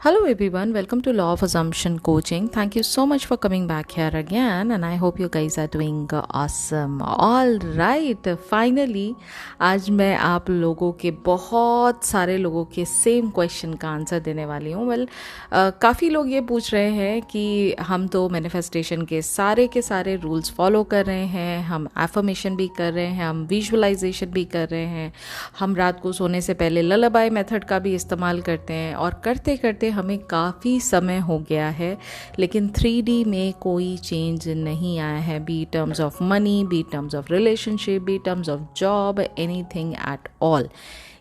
Hello everyone, welcome to Law of Assumption Coaching. Thank you so much for coming back here again and I hope you guys are doing awesome. All right, finally आज मैं आप लोगों के बहुत सारे लोगों के same question का आंसर देने वाली हूँ। काफ़ी लोग ये पूछ रहे हैं कि हम तो मैनिफेस्टेशन के सारे रूल्स फॉलो कर रहे हैं, हम एफर्मेशन भी कर रहे हैं, हम विजुअलाइजेशन भी कर रहे हैं, हम रात को सोने से पहले ललाबाई मेथड का भी इस्तेमाल करते हैं और करते करते हमें काफ़ी समय हो गया है, लेकिन 3D में कोई चेंज नहीं आया है, be terms of money, be terms of relationship, be terms of job, anything at all.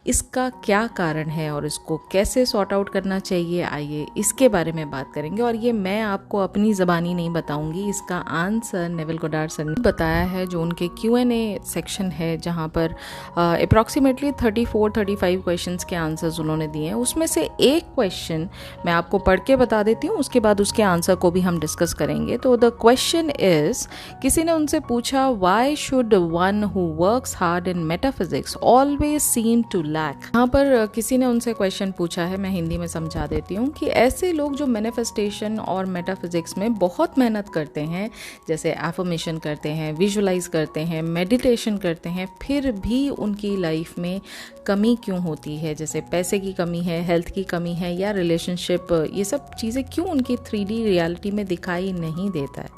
इसका क्या कारण है और इसको कैसे सॉर्ट आउट करना चाहिए, आइए इसके बारे में बात करेंगे। और ये मैं आपको अपनी ज़बानी नहीं बताऊंगी, इसका आंसर नेविल गोडार्ड सर ने बताया है, जो उनके Q&A सेक्शन है जहाँ पर अप्रॉक्सीमेटली 34-35 क्वेश्चंस के आंसर्स उन्होंने दिए हैं। उसमें से एक क्वेश्चन मैं आपको पढ़ के बता देती हूँ, उसके बाद उसके आंसर को भी हम डिस्कस करेंगे। तो द क्वेश्चन इज, किसी ने उनसे पूछा, why should one who works hard in metaphysics always seem to lack. यहाँ पर किसी ने उनसे क्वेश्चन पूछा है, मैं हिंदी में समझा देती हूँ, कि ऐसे लोग जो मैनिफेस्टेशन और मेटाफिजिक्स में बहुत मेहनत करते हैं, जैसे एफर्मेशन करते हैं, विजुअलाइज करते हैं, मेडिटेशन करते हैं, फिर भी उनकी लाइफ में कमी क्यों होती है, जैसे पैसे की कमी है, हेल्थ की कमी है या रिलेशनशिप, ये सब चीज़ें क्यों उनकी 3D रियलिटी में दिखाई नहीं देता है।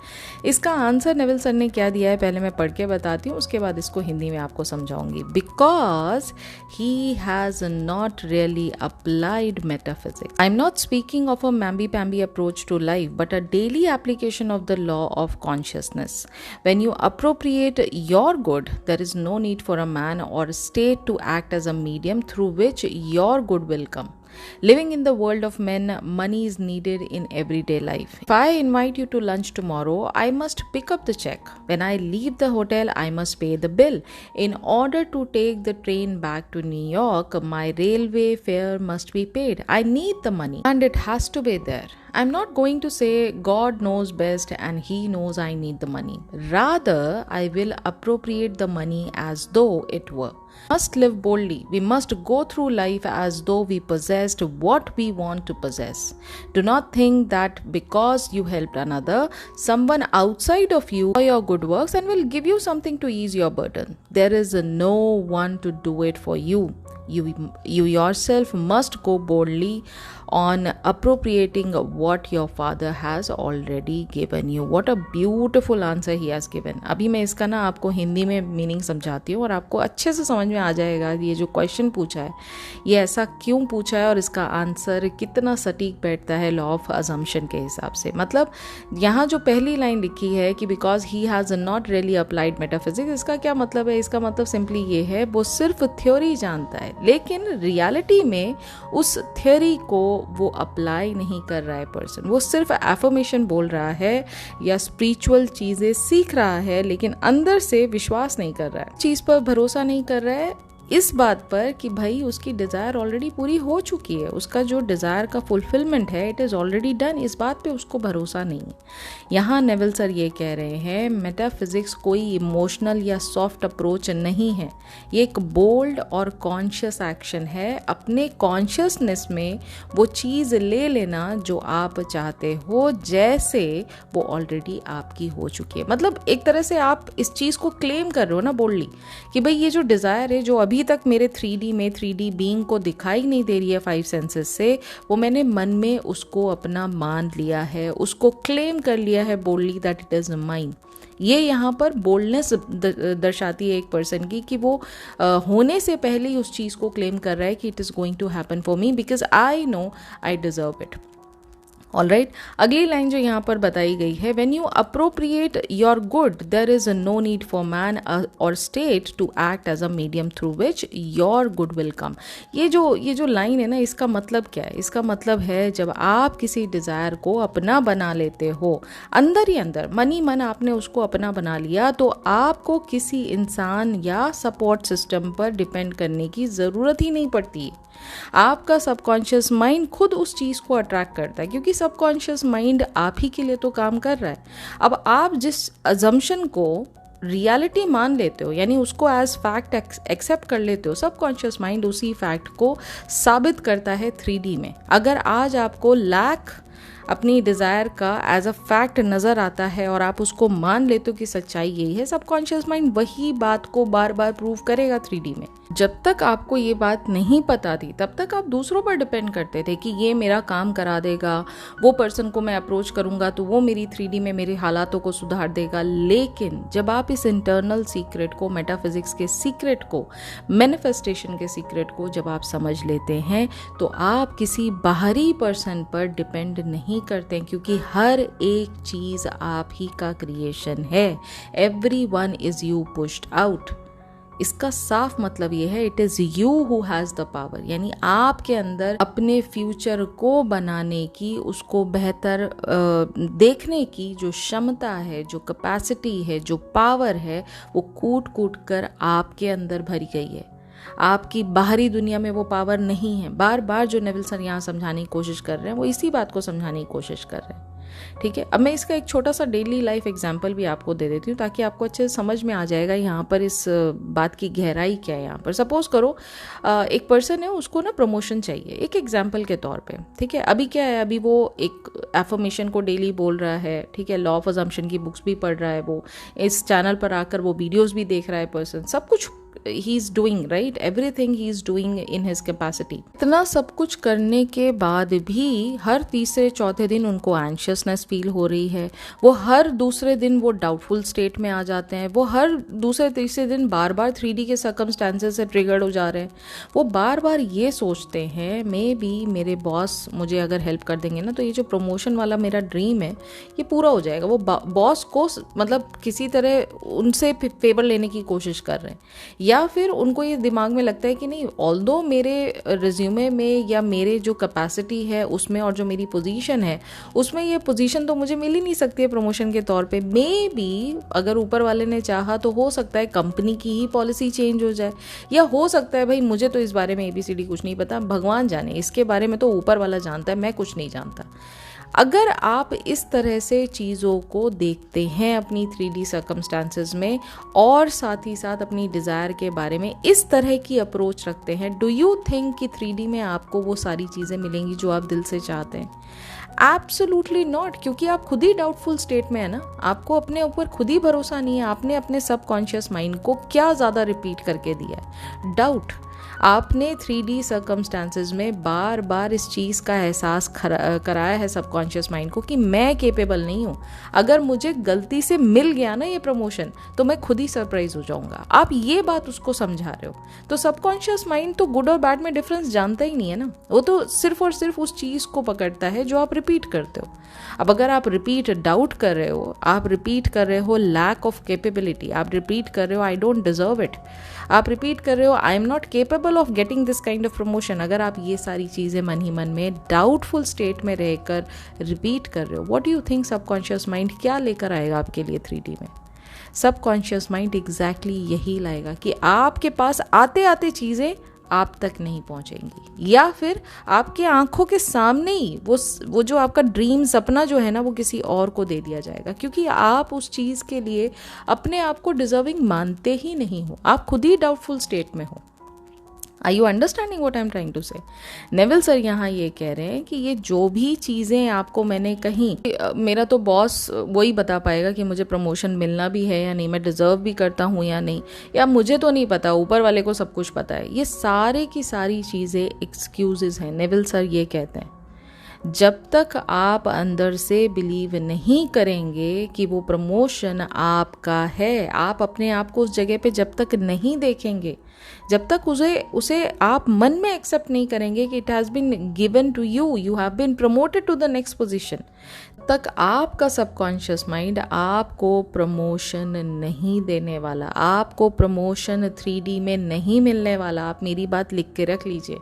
इसका आंसर नेविल सर ने क्या दिया है पहले मैं पढ़ के बताती हूँ, उसके बाद इसको हिंदी में आपको समझाऊंगी। Because he has not really applied metaphysics. I'm not speaking of a mamby-pamby approach to life, but a daily application of the law of consciousness. When you appropriate your good, there is no need for a man or a state to act as a medium through which your good will come. Living in the world of men, money is needed in everyday life. If I invite you to lunch tomorrow, I must pick up the check. When I leave the hotel, I must pay the bill. In order to take the train back to New York, my railway fare must be paid. I need the money and it has to be there. I'm not going to say God knows best and He knows I need the money. Rather, I will appropriate the money as though it were. Must live boldly. We must go through life as though we possessed what we want to possess. Do not think that because you helped another, someone outside of you for your good works and will give you something to ease your burden. There is no one to do it for you. You yourself must go boldly on appropriating what your father has already given you. What a beautiful answer he has given. अभी मैं इसका ना आपको हिंदी में meaning समझाती हूँ और आपको अच्छे से समझ में आ जाएगा ये जो क्वेश्चन पूछा है ये ऐसा क्यों पूछा है और इसका आंसर कितना सटीक बैठता है लॉ ऑफ अजम्पशन के हिसाब से। मतलब यहाँ जो पहली लाइन लिखी है कि because he has not really applied metaphysics, इसका क्या मतलब है? इसका मतलब सिंपली ये है, वो सिर्फ थ्योरी जानता है लेकिन रियलिटी में उस थ्योरी को वो अप्लाई नहीं कर रहा है पर्सन। वो सिर्फ एफर्मेशन बोल रहा है या स्पिरिचुअल चीज़ें सीख रहा है लेकिन अंदर से विश्वास नहीं कर रहा है, चीज़ पर भरोसा नहीं कर रहा है इस बात पर कि भाई उसकी डिज़ायर ऑलरेडी पूरी हो चुकी है, उसका जो डिज़ायर का फुलफिलमेंट है इट इज़ ऑलरेडी डन, इस बात पे उसको भरोसा नहीं है। यहाँ नेविल सर ये कह रहे हैं मेटाफिजिक्स कोई इमोशनल या सॉफ्ट अप्रोच नहीं है, ये एक बोल्ड और कॉन्शियस एक्शन है। अपने कॉन्शियसनेस में वो चीज़ ले लेना जो आप चाहते हो, जैसे वो ऑलरेडी आपकी हो चुकी है। मतलब एक तरह से आप इस चीज़ को क्लेम कर रहे हो ना बोल्डली कि भाई ये जो डिज़ायर है जो अभी तक मेरे 3D में 3D बीइंग को दिखाई नहीं दे रही है 5 सेंसेस से, वो मैंने मन में उसको अपना मान लिया है, उसको क्लेम कर लिया है boldly that it is mine. ये यहाँ पर बोल्डनेस दर्शाती है एक पर्सन की कि वो होने से पहले ही उस चीज़ को क्लेम कर रहा है कि it is going to happen for me because I know I deserve it. Alright, अगली लाइन जो यहाँ पर बताई गई है, when you appropriate your good there is no need for man or state to act as a medium through which your good will come. ये जो line है ना, इसका मतलब क्या है? इसका मतलब है जब आप किसी डिज़ायर को अपना बना लेते हो, अंदर ही अंदर मनी मन आपने उसको अपना बना लिया, तो आपको किसी इंसान या सपोर्ट सिस्टम पर डिपेंड करने की ज़रूरत ही नहीं पड़ती है। आपका सबकॉन्शियस माइंड खुद उस चीज़ को अट्रैक्ट करता है क्योंकि सबकॉन्शियस माइंड आप ही के लिए तो काम कर रहा है। अब आप जिस अजम्पशन को रियलिटी मान लेते हो, यानी उसको एज फैक्ट एक्सेप्ट कर लेते हो, सबकॉन्शियस माइंड उसी फैक्ट को साबित करता है 3D में। अगर आज आपको लैक अपनी डिज़ायर का एज अ फैक्ट नज़र आता है और आप उसको मान लेते हो कि सच्चाई यही है, सबकॉन्शियस माइंड वही बात को बार बार प्रूव करेगा 3D में। जब तक आपको ये बात नहीं पता थी तब तक आप दूसरों पर डिपेंड करते थे कि ये मेरा काम करा देगा, वो पर्सन को मैं अप्रोच करूँगा तो वो मेरी 3D में मेरे हालातों को सुधार देगा। लेकिन जब आप इस इंटरनल सीक्रेट को, मेटाफिजिक्स के सीक्रेट को, मैनिफेस्टेशन के सीक्रेट को जब आप समझ लेते हैं तो आप किसी बाहरी पर्सन पर डिपेंड नहीं करते हैं, क्योंकि हर एक चीज़ आप ही का क्रिएशन है। Everyone is you pushed out. इसका साफ मतलब ये है, it is you who has the power, यानी आपके अंदर अपने फ्यूचर को बनाने की, उसको बेहतर देखने की जो क्षमता है, जो कैपेसिटी है, जो पावर है, वो कूट कूट कर आपके अंदर भरी गई है। आपकी बाहरी दुनिया में वो पावर नहीं है। बार बार जो नेविल सर यहाँ समझाने की कोशिश कर रहे हैं वो इसी बात को समझाने की कोशिश कर रहे हैं। ठीक है, अब मैं इसका एक छोटा सा डेली लाइफ एग्जांपल भी आपको दे देती हूँ ताकि आपको अच्छे से समझ में आ जाएगा यहाँ पर इस बात की गहराई क्या है। यहाँ पर सपोज करो एक पर्सन है, उसको ना प्रमोशन चाहिए, एक एग्जांपल के तौर पे। ठीक है, अभी क्या है, अभी वो एक एफर्मेशन को डेली बोल रहा है, ठीक है, लॉ ऑफ अजम्पशन की बुक्स भी पढ़ रहा है, वो इस चैनल पर आकर वो वीडियोज़ भी देख रहा है पर्सन, सब कुछ he is doing, right? Everything he is doing in his capacity. इतना सब कुछ करने के बाद भी हर तीसरे चौथे दिन उनको एंशियसनेस फील हो रही है, वो हर दूसरे दिन वो डाउटफुल स्टेट में आ जाते हैं, वो हर दूसरे तीसरे दिन बार बार 3D के सर्कमस्टेंसेस से ट्रिगर्ड हो जा रहे हैं। वो बार बार ये सोचते हैं मे बी मेरे बॉस मुझे अगर हेल्प कर देंगे ना तो ये जो प्रमोशन वाला मेरा ड्रीम है ये पूरा हो जाएगा। वो बॉस को मतलब किसी तरह उनसे फेवर लेने की कोशिश कर रहे हैं, या फिर उनको ये दिमाग में लगता है कि नहीं, ऑल्दो मेरे रिज्यूमे में या मेरे जो कैपेसिटी है उसमें और जो मेरी पोजीशन है उसमें ये पोजीशन तो मुझे मिल ही नहीं सकती है प्रमोशन के तौर पे। मे बी अगर ऊपर वाले ने चाहा तो हो सकता है कंपनी की ही पॉलिसी चेंज हो जाए, या हो सकता है भाई मुझे तो इस बारे में ABCD कुछ नहीं पता, भगवान जाने, इसके बारे में तो ऊपर वाला जानता है, मैं कुछ नहीं जानता। अगर आप इस तरह से चीज़ों को देखते हैं अपनी 3D सर्कमस्टांसेस में और साथ ही साथ अपनी डिज़ायर के बारे में इस तरह की अप्रोच रखते हैं, डू यू थिंक कि 3D में आपको वो सारी चीज़ें मिलेंगी जो आप दिल से चाहते हैं? एब्सोल्युटली नॉट, क्योंकि आप खुद ही डाउटफुल स्टेट में है ना, आपको अपने ऊपर खुद ही भरोसा नहीं है। आपने अपने सबकॉन्शियस माइंड को क्या ज़्यादा रिपीट करके दिया है? डाउट। आपने 3D सर्कमस्टांसेस में बार बार इस चीज़ का एहसास कराया है सबकॉन्शियस माइंड को कि मैं केपेबल नहीं हूँ, अगर मुझे गलती से मिल गया ना ये प्रमोशन तो मैं खुद ही सरप्राइज हो जाऊँगा। आप ये बात उसको समझा रहे हो, तो सबकॉन्शियस माइंड तो गुड और बैड में डिफरेंस जानता ही नहीं है ना, वो तो सिर्फ और सिर्फ उस चीज़ को पकड़ता है जो आप रिपीट करते हो। अब अगर आप रिपीट डाउट कर रहे हो, आप रिपीट कर रहे हो लैक ऑफ कैपेबिलिटी, आप रिपीट कर रहे हो आई डोंट डिजर्व इट, आप रिपीट कर रहे हो I am not capable of getting this kind of promotion, अगर आप ये सारी चीज़ें मन ही मन में डाउटफुल स्टेट में रहकर रिपीट कर रहे हो, what do you think subconscious mind क्या लेकर आएगा आपके लिए 3D में? सबकॉन्शियस माइंड एग्जैक्टली यही लाएगा कि आपके पास आते आते चीज़ें आप तक नहीं पहुंचेंगी, या फिर आपके आंखों के सामने ही वो जो आपका ड्रीम सपना जो है ना वो किसी और को दे दिया जाएगा, क्योंकि आप उस चीज़ के लिए अपने आप को डिजर्विंग मानते ही नहीं हो, आप खुद ही डाउटफुल स्टेट में हो। Are you understanding what I am trying to say? Neville sir यहाँ ये कह रहे हैं कि ये जो भी चीज़ें आपको मैंने कही, मेरा तो बॉस वही बता पाएगा कि मुझे प्रमोशन मिलना भी है या नहीं, मैं डिज़र्व भी करता हूँ या नहीं, या मुझे तो नहीं पता, ऊपर वाले को सब कुछ पता है। ये सारे की सारी चीज़ें एक्सक्यूज़ेस हैं। नेविल सर ये कहते हैं जब तक आप अंदर से बिलीव नहीं करेंगे कि वो प्रमोशन आपका है, आप अपने आप को उस जगह पे जब तक नहीं देखेंगे, जब तक उसे आप मन में एक्सेप्ट नहीं करेंगे कि it has been given to you, you have been promoted to the next position, तक आपका सबकॉन्शियस माइंड आपको प्रमोशन नहीं देने वाला, आपको प्रमोशन 3D में नहीं मिलने वाला। आप मेरी बात लिख के रख लीजिए,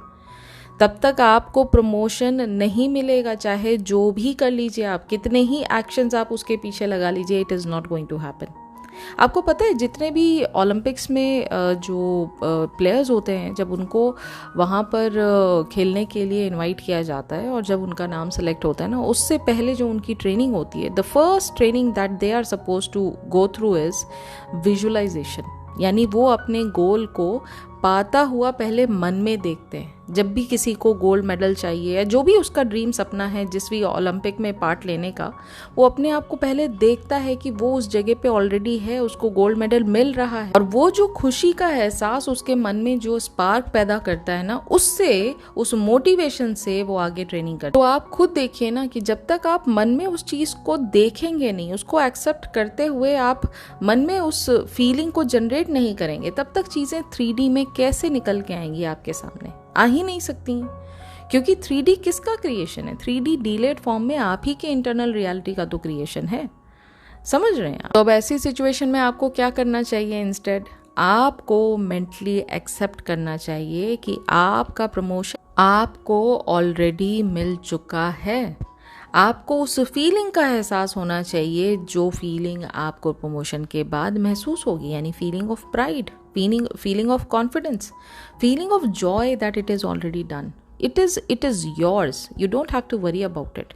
तब तक आपको प्रमोशन नहीं मिलेगा, चाहे जो भी कर लीजिए आप, कितने ही एक्शंस आप उसके पीछे लगा लीजिए, it is not going to happen. आपको पता है जितने भी ओलंपिक्स में जो प्लेयर्स होते हैं, जब उनको वहाँ पर खेलने के लिए इनवाइट किया जाता है और जब उनका नाम सेलेक्ट होता है ना, उससे पहले जो उनकी ट्रेनिंग होती है, the first training that they are suppose to go through is visualisation. यानी वो अपने गोल को पाता हुआ पहले मन में देखते हैं। जब भी किसी को गोल्ड मेडल चाहिए या जो भी उसका ड्रीम सपना है जिस भी ओलंपिक में पार्ट लेने का, वो अपने आप को पहले देखता है कि वो उस जगह पे ऑलरेडी है, उसको गोल्ड मेडल मिल रहा है, और वो जो खुशी का एहसास उसके मन में जो स्पार्क पैदा करता है ना, उससे, उस मोटिवेशन से वो आगे ट्रेनिंग करता है। तो आप खुद देखिए ना कि जब तक आप मन में उस चीज को देखेंगे नहीं, उसको एक्सेप्ट करते हुए आप मन में उस फीलिंग को जनरेट नहीं करेंगे, तब तक चीजें 3D में कैसे निकल के आएंगी आपके सामने? आ ही नहीं सकती हैं, क्योंकि 3D किसका क्रिएशन है? 3D डिलेड फॉर्म में आप ही के इंटरनल रियलिटी का तो क्रिएशन है। समझ रहे हैं? तो अब ऐसी सिचुएशन में आपको क्या करना चाहिए? इंस्टेड आपको मेंटली एक्सेप्ट करना चाहिए कि आपका प्रमोशन आपको ऑलरेडी मिल चुका है। आपको उस फीलिंग का एहसास होना चाहिए जो फीलिंग आपको प्रमोशन के बाद महसूस होगी, यानी feeling of pride, feeling of confidence, feeling of joy that it is already done. It is yours. You don't have to worry about it.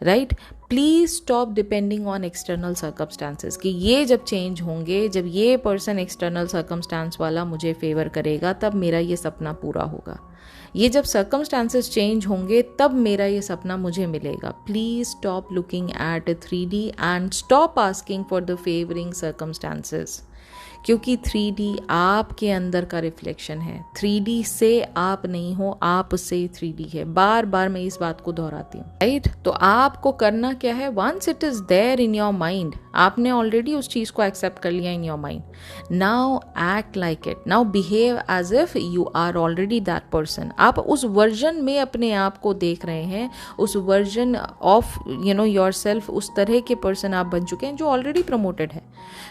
Right? Please stop depending on external circumstances कि ये जब change होंगे, जब ये person external circumstance वाला मुझे favour करेगा, तब मेरा ये सपना पूरा होगा। ये जब सर्कमस्टांसेस चेंज होंगे तब मेरा ये सपना मुझे मिलेगा। Please stop looking at 3D and stop asking for the favouring circumstances, क्योंकि 3D आपके अंदर का रिफ्लेक्शन है। 3D से आप नहीं हो, आप से 3D है। बार बार मैं इस बात को दोहराती हूँ, राइट? तो आपको करना क्या है? Once it is there in your mind, आपने ऑलरेडी उस चीज को एक्सेप्ट कर लिया in your mind, now act like it, now behave as if you are already that person. आप उस वर्जन में अपने आप को देख रहे हैं, उस वर्जन ऑफ योर सेल्फ, उस तरह के पर्सन आप बन चुके हैं जो ऑलरेडी प्रमोटेड है।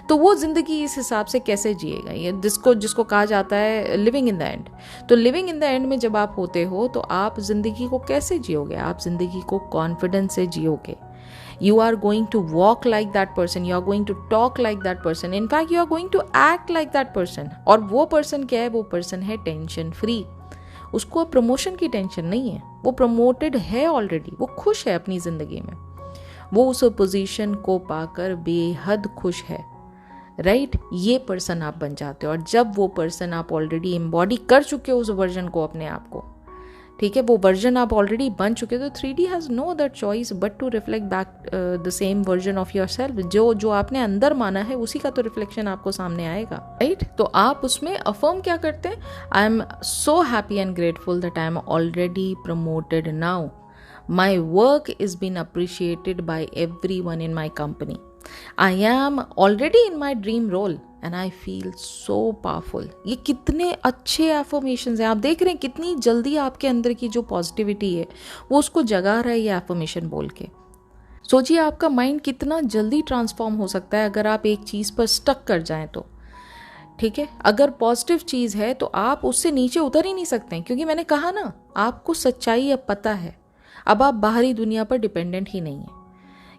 तो वो जिंदगी इस हिसाब से कैसे जिएगा? ये जिसको कहा जाता है लिविंग इन द एंड। तो लिविंग इन द एंड में जब आप होते हो तो आप जिंदगी को कैसे जियोगे? आप जिंदगी को कॉन्फिडेंस से जियोगे। You are going to walk like that person, you are going to talk like that person, in fact you are going to act like that person। और वो पर्सन क्या है? वो पर्सन है टेंशन फ्री। उसको promotion की tension नहीं है, वो प्रमोटेड है ऑलरेडी, वो खुश है अपनी जिंदगी में, वो उस पोजीशन को पाकर बेहद खुश है, राइट? ये पर्सन आप बन जाते हो। और जब वो पर्सन आप ऑलरेडी एम्बॉडी कर चुके हो उस वर्जन को, अपने आप को, ठीक है, वो वर्जन आप ऑलरेडी बन चुके हो, तो 3D has no other choice but to reflect back the same version of your self. जो आपने अंदर माना है उसी का तो रिफ्लेक्शन आपको सामने आएगा, राइट? तो आप उसमें अफर्म क्या करते हैं? I am so happy and grateful that I am already promoted now, my work is been appreciated by everyone in my company, I am already in my dream role and I feel so powerful। ये कितने अच्छे affirmations हैं। आप देख रहे हैं कितनी जल्दी आपके अंदर की जो पॉजिटिविटी है वो उसको जगा रहा है ये एफर्मेशन बोल के। सोचिए आपका माइंड कितना जल्दी ट्रांसफॉर्म हो सकता है अगर आप एक चीज़ पर स्टक कर जाएं तो, ठीक है? अगर पॉजिटिव चीज़ है तो आप उससे नीचे उतर ही नहीं सकते, क्योंकि मैंने कहा ना, आपको सच्चाई अब पता है, अब आप बाहरी दुनिया पर डिपेंडेंट ही नहीं है।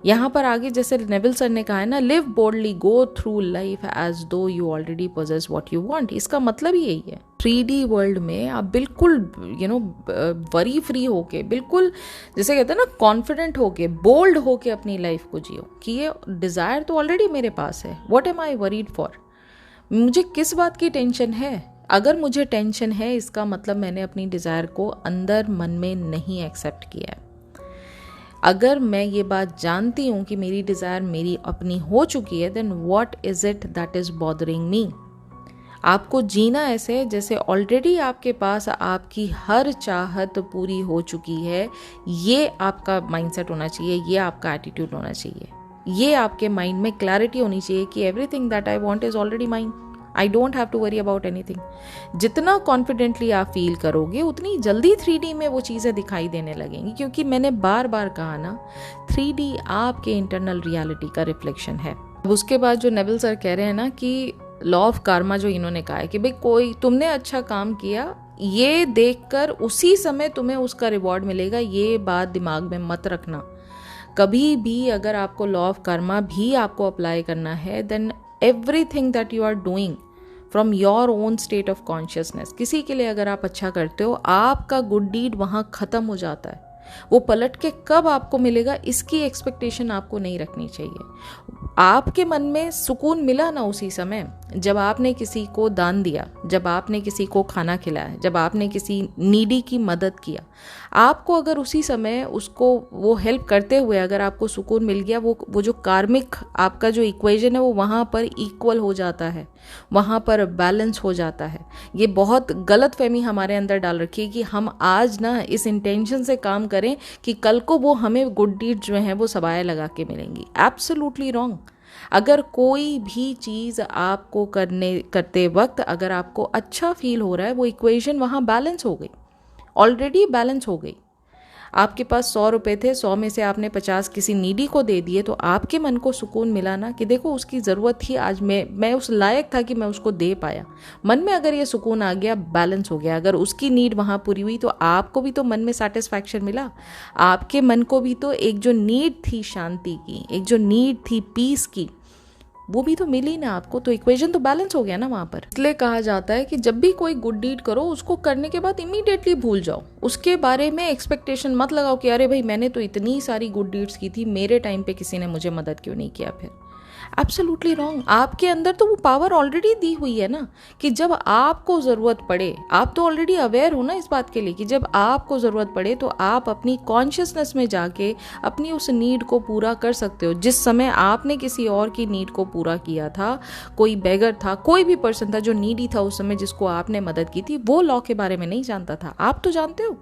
यहाँ पर आगे जैसे नेविल सर ने कहा है ना, live boldly, go through life as though you already possess what you want. इसका मतलब ही यही है। 3D वर्ल्ड में आप बिल्कुल वरी फ्री होके, बिल्कुल जैसे कहते हैं ना, कॉन्फिडेंट होके, बोल्ड होके अपनी लाइफ को जियो कि ये डिज़ायर तो ऑलरेडी मेरे पास है, what am I worried for? मुझे किस बात की टेंशन है? अगर मुझे टेंशन है इसका मतलब मैंने अपनी डिज़ायर को अंदर मन में नहीं एक्सेप्ट किया है। अगर मैं ये बात जानती हूँ कि मेरी डिज़ायर मेरी अपनी हो चुकी है, then what is it that is bothering me? आपको जीना ऐसे जैसे ऑलरेडी आपके पास आपकी हर चाहत पूरी हो चुकी है। ये आपका माइंडसेट होना चाहिए, ये आपका एटीट्यूड होना चाहिए, ये आपके माइंड में क्लैरिटी होनी चाहिए कि everything that I want is already mine, I don't have to worry about anything. जितना कॉन्फिडेंटली आप फील करोगे उतनी जल्दी 3D में वो चीज़ें दिखाई देने लगेंगी, क्योंकि मैंने बार बार कहा ना, 3D आपके इंटरनल रियलिटी का रिफ्लेक्शन है। अब उसके बाद जो नेविल सर कह रहे हैं ना कि लॉ ऑफ कार्मा, जो इन्होंने कहा है कि भाई कोई तुमने अच्छा काम किया, ये देखकर उसी समय तुम्हें उसका रिवॉर्ड मिलेगा, ये बात दिमाग में मत रखना कभी भी। अगर आपको लॉ ऑफ कर्मा भी आपको अप्लाई करना है, then everything that you are doing from your own state of consciousness, किसी के लिए अगर आप अच्छा करते हो, आपका गुड डीड वहाँ ख़त्म हो जाता है। वो पलट के कब आपको मिलेगा इसकी एक्सपेक्टेशन आपको नहीं रखनी चाहिए। आपके मन में सुकून मिला ना उसी समय जब आपने किसी को दान दिया, जब आपने किसी को खाना खिलाया, जब आपने किसी नीडी की मदद किया, आपको अगर उसी समय उसको वो हेल्प करते हुए अगर आपको सुकून मिल गया, वो जो कार्मिक आपका जो इक्वेशन है वो वहाँ पर इक्वल हो जाता है, वहाँ पर बैलेंस हो जाता है। ये बहुत गलत फहमी हमारे अंदर डाल रखी है कि हम आज ना इस इंटेंशन से काम करें कि कल को वो हमें गुड डीड जो है वो सबाया लगा के मिलेंगी। Absolutely wrong. अगर कोई भी चीज़ आपको करते वक्त अगर आपको अच्छा फील हो रहा है, वो इक्वेशन वहाँ बैलेंस हो गई, ऑलरेडी बैलेंस हो गई। आपके पास 100 रुपये थे, 100 में से आपने 50 किसी नीडी को दे दिए, तो आपके मन को सुकून मिला ना कि देखो उसकी ज़रूरत थी, आज मैं उस लायक था कि मैं उसको दे पाया। मन में अगर ये सुकून आ गया, बैलेंस हो गया, अगर उसकी नीड वहाँ पूरी हुई तो आपको भी तो मन में सेटिस्फैक्शन मिला। आपके मन को भी तो एक जो नीड थी शांति की, एक जो नीड थी पीस की, वो भी तो मिली ना आपको, तो इक्वेशन तो बैलेंस हो गया ना वहाँ पर। इसलिए कहा जाता है कि जब भी कोई गुड डीड करो, उसको करने के बाद इमीडिएटली भूल जाओ, उसके बारे में एक्सपेक्टेशन मत लगाओ कि अरे भाई मैंने तो इतनी सारी गुड डीड्स की थी, मेरे टाइम पे किसी ने मुझे मदद क्यों नहीं किया। फिर एब्सोल्युटली रॉन्ग। आपके अंदर तो वो पावर ऑलरेडी दी हुई है ना कि जब आपको ज़रूरत पड़े, आप तो ऑलरेडी अवेयर हो ना इस बात के लिए कि जब आपको ज़रूरत पड़े तो आप अपनी कॉन्शियसनेस में जाके अपनी उस नीड को पूरा कर सकते हो। जिस समय आपने किसी और की नीड को पूरा किया था, कोई बेगर था, कोई भी पर्सन था जो नीडी था उस समय जिसको आपने मदद की थी, वो लॉ के बारे में नहीं जानता था, आप तो जानते हो।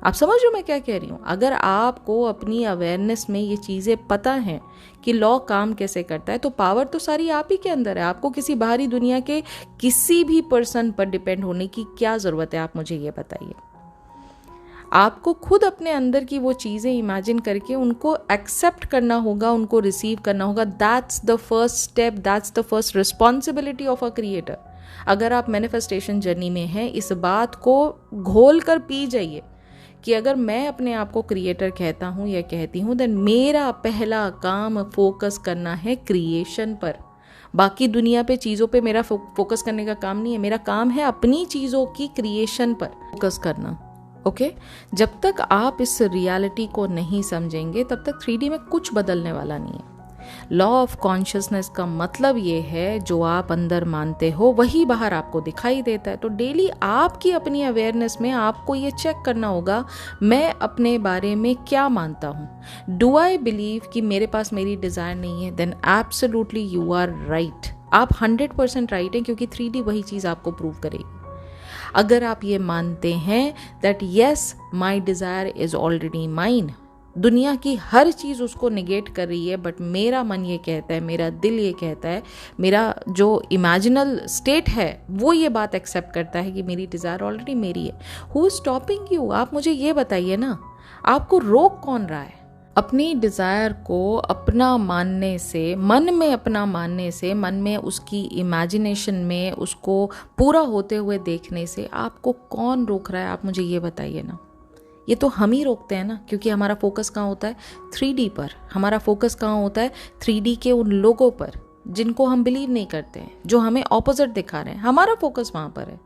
आप समझ रहे हो मैं क्या कह रही हूँ। अगर आपको अपनी अवेयरनेस में ये चीज़ें पता हैं कि लॉ काम कैसे करता है, तो पावर तो सारी आप ही के अंदर है। आपको किसी बाहरी दुनिया के किसी भी पर्सन पर डिपेंड होने की क्या ज़रूरत है, आप मुझे ये बताइए। आपको खुद अपने अंदर की वो चीज़ें इमेजिन करके उनको एक्सेप्ट करना होगा, उनको रिसीव करना होगा। That's the first step, that's the first responsibility of a creator. अगर आप मैनिफेस्टेशन जर्नी में हैं, इस बात को घोल कर पी जाइए कि अगर मैं अपने आप को क्रिएटर कहता हूँ या कहती हूँ, देन मेरा पहला काम फोकस करना है क्रिएशन पर। बाकी दुनिया पे चीज़ों पे मेरा फोकस करने का काम नहीं है। मेरा काम है अपनी चीज़ों की क्रिएशन पर फोकस करना। ओके, जब तक आप इस रियलिटी को नहीं समझेंगे तब तक 3D में कुछ बदलने वाला नहीं है। लॉ ऑफ कॉन्शियसनेस का मतलब ये है जो आप अंदर मानते हो वही बाहर आपको दिखाई देता है। तो डेली आपकी अपनी अवेयरनेस में आपको ये चेक करना होगा, मैं अपने बारे में क्या मानता हूँ। डू आई बिलीव कि मेरे पास मेरी डिज़ायर नहीं है? Then absolutely you are right. आप 100% राइट हैं, क्योंकि 3D वही चीज़ आपको प्रूव करेगी। अगर आप ये मानते हैं that yes my desire is already mine, दुनिया की हर चीज़ उसको निगेट कर रही है, बट मेरा मन ये कहता है, मेरा दिल ये कहता है, मेरा जो इमेजिनल स्टेट है वो ये बात एक्सेप्ट करता है कि मेरी डिज़ायर ऑलरेडी मेरी है। Who is stopping you? आप मुझे ये बताइए ना, आपको रोक कौन रहा है? अपनी डिज़ायर को अपना मानने से, मन में अपना मानने से, मन में उसकी इमेजिनेशन में उसको पूरा होते हुए देखने से आपको कौन रोक रहा है? आप मुझे ये बताइए ना। ये तो हम ही रोकते हैं ना, क्योंकि हमारा फोकस कहाँ होता है? 3D पर। हमारा फोकस कहाँ होता है? 3D के उन लोगों पर जिनको हम बिलीव नहीं करते हैं, जो हमें ऑपोजिट दिखा रहे हैं। हमारा फोकस वहाँ पर है।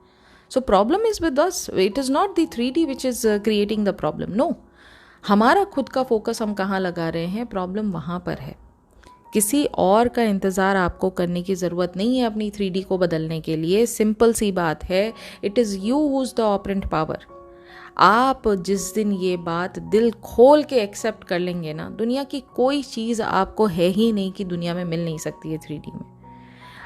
So problem is with us, it is not the 3D which is creating the problem. No, हमारा खुद का फोकस हम कहाँ लगा रहे हैं, प्रॉब्लम वहाँ पर है। किसी और का इंतज़ार आपको करने की ज़रूरत नहीं है अपनी 3D को बदलने के लिए। सिंपल सी बात है, it is you who is the operant power. आप जिस दिन ये बात दिल खोल के एक्सेप्ट कर लेंगे ना, दुनिया की कोई चीज़ आपको है ही नहीं कि दुनिया में मिल नहीं सकती है 3D में।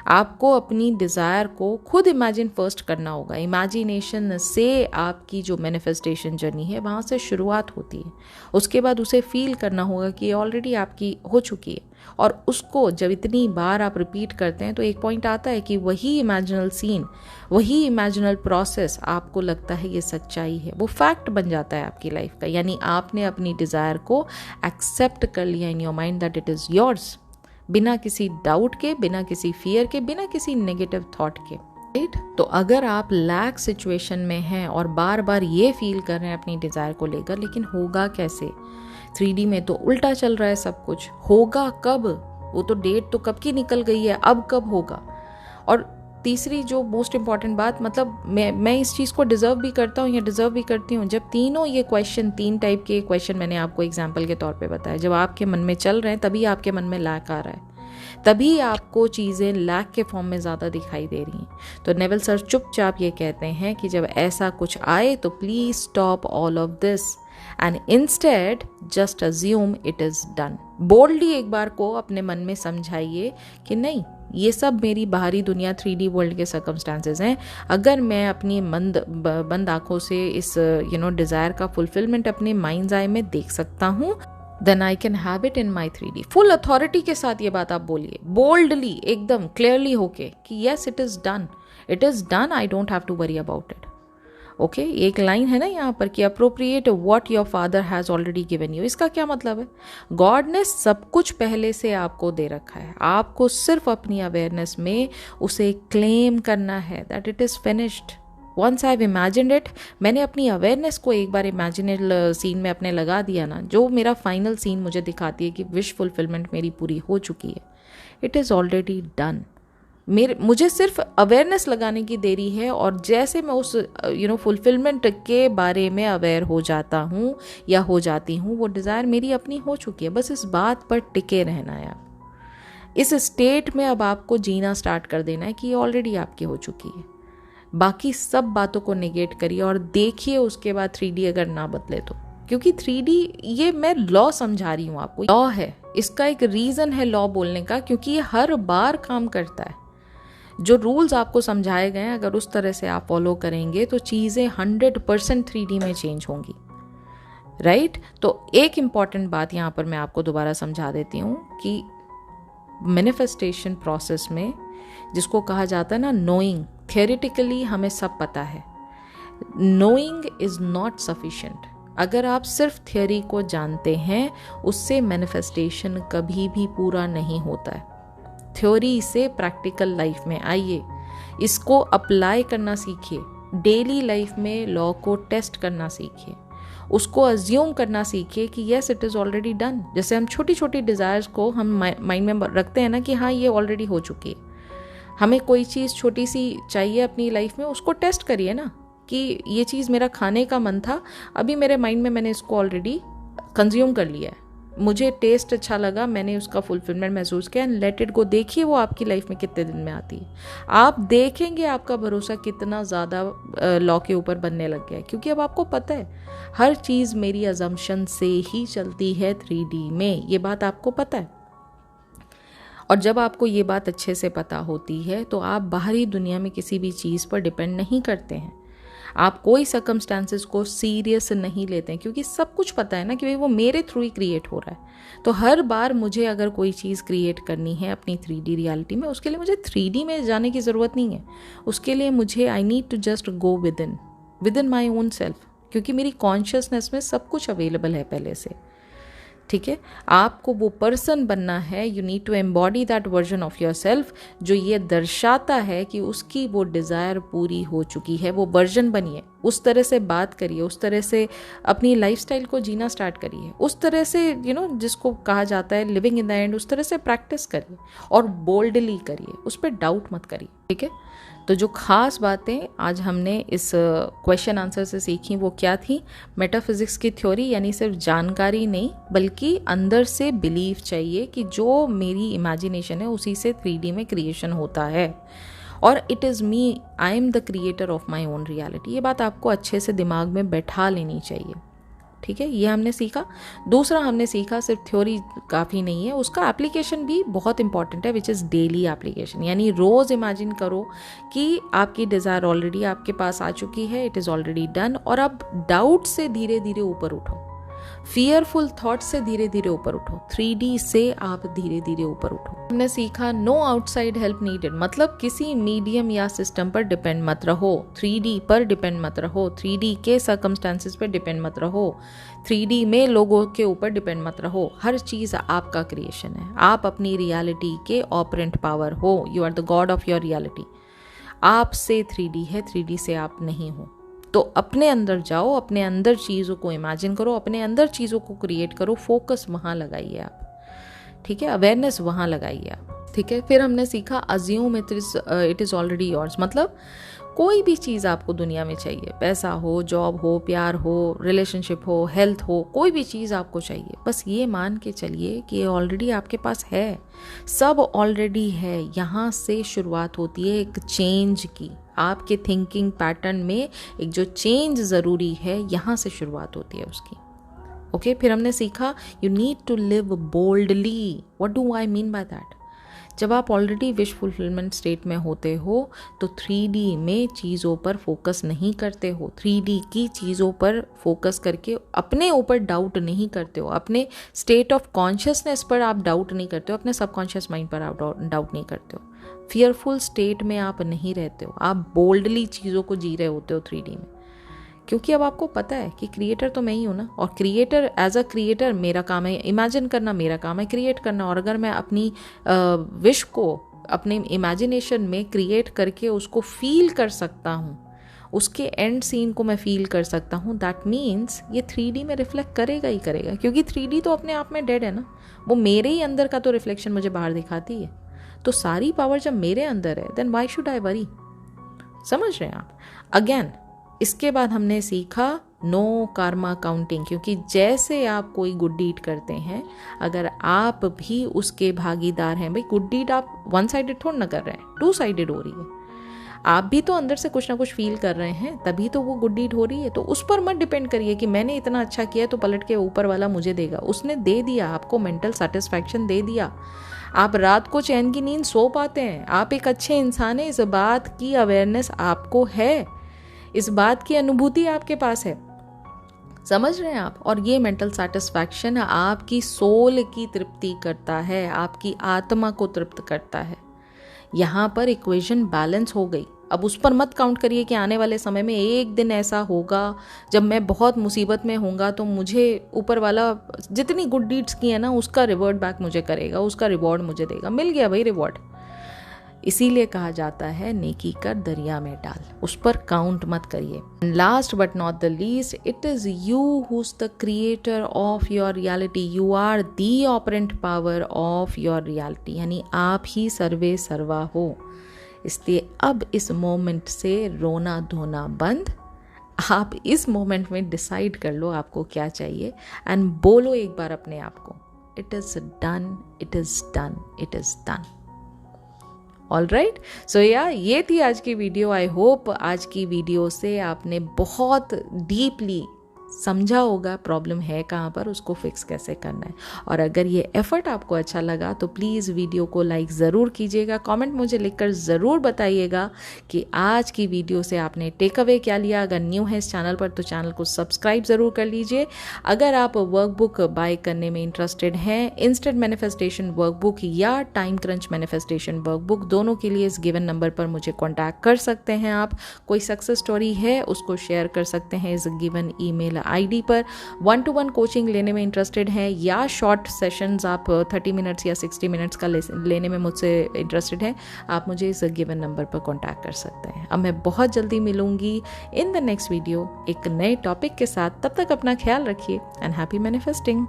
आपको अपनी डिज़ायर को खुद इमेजिन फर्स्ट करना होगा। इमेजिनेशन से आपकी जो मैनिफेस्टेशन जर्नी है वहाँ से शुरुआत होती है। उसके बाद उसे फील करना होगा कि ये ऑलरेडी आपकी हो चुकी है, और उसको जब इतनी बार आप रिपीट करते हैं तो एक पॉइंट आता है कि वही इमेजिनल सीन, वही इमेजिनल प्रोसेस आपको लगता है ये सच्चाई है, वो फैक्ट बन जाता है आपकी लाइफ का। यानी आपने अपनी डिज़ायर को एक्सेप्ट कर लिया in your mind that it is yours, बिना किसी डाउट के, बिना किसी फियर के, बिना किसी नेगेटिव थॉट के। राइट? तो अगर आप लैक सिचुएशन में हैं और बार बार ये फील कर रहे हैं अपनी डिज़ायर को लेकर, लेकिन होगा कैसे? 3D में तो उल्टा चल रहा है सब कुछ। होगा कब? वो तो डेट तो कब की निकल गई है, अब कब होगा। और तीसरी जो मोस्ट इम्पॉर्टेंट बात, मतलब मैं इस चीज़ को डिज़र्व भी करता हूँ या डिज़र्व भी करती हूँ। जब तीनों ये क्वेश्चन, 3 टाइप के क्वेश्चन मैंने आपको एग्जाम्पल के तौर पे बताया, जब आपके मन में चल रहे हैं तभी आपके मन में लैक आ रहा है, तभी आपको चीज़ें लैक के फॉर्म में ज़्यादा दिखाई दे रही हैं। तो नेवल सर चुपचाप ये कहते हैं कि जब ऐसा कुछ आए तो please stop all of this and instead just assume it is done. Boldly एक बार को अपने मन में समझाइए कि नहीं, ये सब मेरी बाहरी दुनिया 3D वर्ल्ड के सर्कमस्टांसेस हैं। अगर मैं अपनी बंद आंखों से इस डिज़ायर का फुलफिलमेंट अपने माइंड्स आई में देख सकता हूँ, then I can have it in my 3D। Full authority के साथ ये बात आप बोलिए, बोल्डली, एकदम क्लियरली होके कि yes it is done, I don't have to worry about it. Okay, एक लाइन है ना यहाँ पर कि appropriate what your father has already given you. इसका क्या मतलब है? गॉड ने सब कुछ पहले से आपको दे रखा है, आपको सिर्फ अपनी अवेयरनेस में उसे क्लेम करना है that it is finished. Once I have imagined it, मैंने अपनी अवेयरनेस को एक बार इमेजिनल सीन में अपने लगा दिया ना, जो मेरा फाइनल सीन मुझे दिखाती है कि विश फुलफिलमेंट मेरी पूरी हो चुकी है, इट इज़ ऑलरेडी डन। मुझे सिर्फ अवेयरनेस लगाने की देरी है, और जैसे मैं उस फुलफिलमेंट के बारे में अवेयर हो जाता हूँ या हो जाती हूँ, वो डिज़ायर मेरी अपनी हो चुकी है। बस इस बात पर टिके रहना है। आप इस स्टेट में अब आपको जीना स्टार्ट कर देना है कि ये ऑलरेडी आपकी हो चुकी है। बाकी सब बातों को नेगेट करिए और देखिए उसके बाद 3D अगर ना बदले तो, क्योंकि 3D ये मैं लॉ समझा रही हूँ आपको, लॉ है, इसका एक रीज़न है लॉ बोलने का, क्योंकि ये हर बार काम करता है। जो रूल्स आपको समझाए गए हैं, अगर उस तरह से आप फॉलो करेंगे तो चीज़ें 100% 3D में चेंज होंगी, राइट? तो एक इम्पॉर्टेंट बात यहाँ पर मैं आपको दोबारा समझा देती हूँ कि मैनिफेस्टेशन प्रोसेस में जिसको कहा जाता है ना नोइंग, थियोरेटिकली हमें सब पता है, नोइंग इज़ नॉट सफिशिएंट। अगर आप सिर्फ थियोरी को जानते हैं, उससे मैनिफेस्टेशन कभी भी पूरा नहीं होता है। थ्योरी से प्रैक्टिकल लाइफ में आइए, इसको अप्लाई करना सीखिए, डेली लाइफ में लॉ को टेस्ट करना सीखिए, उसको अज्यूम करना सीखिए कि yes it is already done. जैसे हम छोटी छोटी डिज़ायर्स को हम माइंड में रखते हैं ना कि हाँ ये ऑलरेडी हो चुकी है। हमें कोई चीज़ छोटी सी चाहिए अपनी लाइफ में, उसको टेस्ट करिए ना कि ये चीज़ मेरा खाने का मन था, अभी मेरे माइंड में मैंने इसको ऑलरेडी कंज्यूम कर लिया है, मुझे टेस्ट अच्छा लगा, मैंने उसका फुलफिलमेंट महसूस किया, एंड लेट इट गो। देखिए वो आपकी लाइफ में कितने दिन में आती है। आप देखेंगे आपका भरोसा कितना ज़्यादा लॉ के ऊपर बनने लग गया है, क्योंकि अब आपको पता है हर चीज़ मेरी अजम्पशन से ही चलती है 3D में, ये बात आपको पता है। और जब आपको ये बात अच्छे से पता होती है तो आप बाहरी दुनिया में किसी भी चीज़ पर डिपेंड नहीं करते हैं, आप कोई सर्कमस्टांसेस को सीरियस नहीं लेते हैं, क्योंकि सब कुछ पता है ना कि भाई वो मेरे थ्रू ही क्रिएट हो रहा है। तो हर बार मुझे अगर कोई चीज़ क्रिएट करनी है अपनी 3D रियलिटी में, उसके लिए मुझे 3D में जाने की ज़रूरत नहीं है। उसके लिए मुझे I need to just go within my own self, क्योंकि मेरी कॉन्शियसनेस में सब कुछ अवेलेबल है पहले से। ठीक है, आपको वो पर्सन बनना है, you need to embody that version of your self जो ये दर्शाता है कि उसकी वो डिज़ायर पूरी हो चुकी है। वो वर्जन बनिए, उस तरह से बात करिए, उस तरह से अपनी लाइफस्टाइल को जीना स्टार्ट करिए, उस तरह से जिसको कहा जाता है लिविंग इन द एंड, उस तरह से प्रैक्टिस करिए और बोल्डली करिए, उस पर डाउट मत करिए। ठीक है, तो जो ख़ास बातें आज हमने इस क्वेश्चन आंसर से सीखी वो क्या थी? मेटाफिज़िक्स की थ्योरी, यानी सिर्फ जानकारी नहीं बल्कि अंदर से बिलीव चाहिए कि जो मेरी इमेजिनेशन है उसी से 3D में क्रिएशन होता है, और it is me, I am the creator of my own reality. ये बात आपको अच्छे से दिमाग में बैठा लेनी चाहिए। ठीक है, ये हमने सीखा। दूसरा हमने सीखा सिर्फ थ्योरी काफ़ी नहीं है, उसका एप्लीकेशन भी बहुत इंपॉर्टेंट है, विच इज़ डेली एप्लीकेशन। यानी रोज़ इमेजिन करो कि आपकी डिज़ायर ऑलरेडी आपके पास आ चुकी है, इट इज़ ऑलरेडी डन, और अब डाउट से धीरे धीरे ऊपर उठो, फियरफुल थॉट से धीरे धीरे ऊपर उठो, 3D से आप धीरे धीरे ऊपर उठो। हमने सीखा नो आउटसाइड हेल्प नीडेड, मतलब किसी मीडियम या सिस्टम पर डिपेंड मत रहो, 3D पर डिपेंड मत रहो, 3D के सर्कमस्टांसेस पर डिपेंड मत रहो, 3D में लोगों के ऊपर डिपेंड मत रहो। हर चीज़ आपका क्रिएशन है, आप अपनी रियलिटी के ऑपरेंट पावर हो, you are the god of your reality. आपसे 3D है, 3D से आप नहीं हो। तो अपने अंदर जाओ, अपने अंदर चीज़ों को इमेजिन करो, अपने अंदर चीज़ों को क्रिएट करो, फोकस वहाँ लगाइए आप। ठीक है, अवेयरनेस वहाँ लगाइए आप, ठीक है। फिर हमने सीखा assume it is already yours, मतलब कोई भी चीज़ आपको दुनिया में चाहिए, पैसा हो, जॉब हो, प्यार हो, रिलेशनशिप हो, हेल्थ हो, कोई भी चीज़ आपको चाहिए, बस ये मान के चलिए कि ये ऑलरेडी आपके पास है, सब ऑलरेडी है। यहाँ से शुरुआत होती है एक चेंज की, आपके थिंकिंग पैटर्न में एक जो चेंज ज़रूरी है, यहाँ से शुरुआत होती है उसकी। ओके, फिर हमने सीखा you need to live boldly. What do I mean by that? जब आप ऑलरेडी विश फुलफिलमेंट स्टेट में होते हो तो 3D में चीज़ों पर फोकस नहीं करते हो, 3D की चीज़ों पर फोकस करके अपने ऊपर डाउट नहीं करते हो, अपने स्टेट ऑफ कॉन्शियसनेस पर आप डाउट नहीं करते हो, अपने सबकॉन्शियस माइंड पर आप डाउट नहीं करते हो, फियरफुल स्टेट में आप नहीं रहते हो, आप बोल्डली चीज़ों को जी रहे होते हो 3D में। क्योंकि अब आपको पता है कि क्रिएटर तो मैं ही हूँ ना, और क्रिएटर एज अ क्रिएटर मेरा काम है इमेजिन करना, मेरा काम है क्रिएट करना। और अगर मैं अपनी विश को अपने इमेजिनेशन में क्रिएट करके उसको फील कर सकता हूँ, उसके एंड सीन को मैं फील कर सकता हूँ, दैट मीन्स ये 3D में रिफ्लेक्ट करेगा ही करेगा। क्योंकि 3D तो अपने आप में डेड है ना, वो मेरे ही अंदर का तो रिफ्लेक्शन मुझे बाहर दिखाती है। तो सारी पावर जब मेरे अंदर है then why should I worry? समझ रहे हैं आप? अगेन इसके बाद हमने सीखा नो कार्मा काउंटिंग, क्योंकि जैसे आप कोई गुड डीड करते हैं, अगर आप भी उसके भागीदार हैं, भाई गुड डीड आप वन साइडेड थोड़ा ना कर रहे हैं, 2 साइडेड हो रही है। आप भी तो अंदर से कुछ ना कुछ फील कर रहे हैं, तभी तो वो गुड डीड हो रही है। तो उस पर मत डिपेंड करिए कि मैंने इतना अच्छा किया तो पलट के ऊपर वाला मुझे देगा। उसने दे दिया, आपको मेंटल सेटिस्फैक्शन दे दिया, आप रात को चैन की नींद सो पाते हैं, आप एक अच्छे इंसान हैं, इस बात की अवेयरनेस आपको है, इस बात की अनुभूति आपके पास है। समझ रहे हैं आप? और ये मेंटल सेटिस्फैक्शन आपकी सोल की तृप्ति करता है, आपकी आत्मा को तृप्त करता है। यहाँ पर इक्वेशन बैलेंस हो गई। अब उस पर मत काउंट करिए कि आने वाले समय में एक दिन ऐसा होगा जब मैं बहुत मुसीबत में होऊंगा तो मुझे ऊपर वाला जितनी गुड डीड्स की है ना उसका रिवर्ट बैक मुझे करेगा, उसका रिवॉर्ड मुझे देगा। मिल गया भाई रिवॉर्ड। इसीलिए कहा जाता है नेकी कर दरिया में डाल, उस पर काउंट मत करिए। Last but not the least, it is you who is the creator of your reality, you are the operant power of your reality, यानी आप ही सर्वे सर्वा हो। इसलिए अब इस मोमेंट से रोना धोना बंद, आप इस मोमेंट में डिसाइड कर लो आपको क्या चाहिए एंड बोलो एक बार अपने आप को, it is done, it is done, it is done. All right, so ये थी आज की वीडियो। आई होप आज की वीडियो से आपने बहुत डीपली समझा होगा प्रॉब्लम है कहाँ पर, उसको फिक्स कैसे करना है। और अगर ये एफर्ट आपको अच्छा लगा तो प्लीज़ वीडियो को लाइक ज़रूर कीजिएगा, कमेंट मुझे लिखकर ज़रूर बताइएगा कि आज की वीडियो से आपने टेक अवे क्या लिया। अगर न्यू है इस चैनल पर तो चैनल को सब्सक्राइब ज़रूर कर लीजिए। अगर आप वर्कबुक बाय करने में इंटरेस्टेड हैं, इंस्टेंट मैनिफेस्टेशन वर्कबुक या टाइम क्रंच मैनिफेस्टेशन वर्कबुक, दोनों के लिए इस गिवन नंबर पर मुझे कॉन्टैक्ट कर सकते हैं आप। कोई सक्सेस स्टोरी है उसको शेयर कर सकते हैं इस गिवन ईमेल आईडी पर। 1-to-1 कोचिंग लेने में इंटरेस्टेड हैं या शॉर्ट सेशंस आप 30 मिनट्स या 60 मिनट्स का लेने में मुझसे इंटरेस्टेड हैं, आप मुझे इस गिवन नंबर पर कांटेक्ट कर सकते हैं। अब मैं बहुत जल्दी मिलूंगी इन द नेक्स्ट वीडियो एक नए टॉपिक के साथ। तब तक अपना ख्याल रखिए एंड हैप्पी मैनिफेस्टिंग।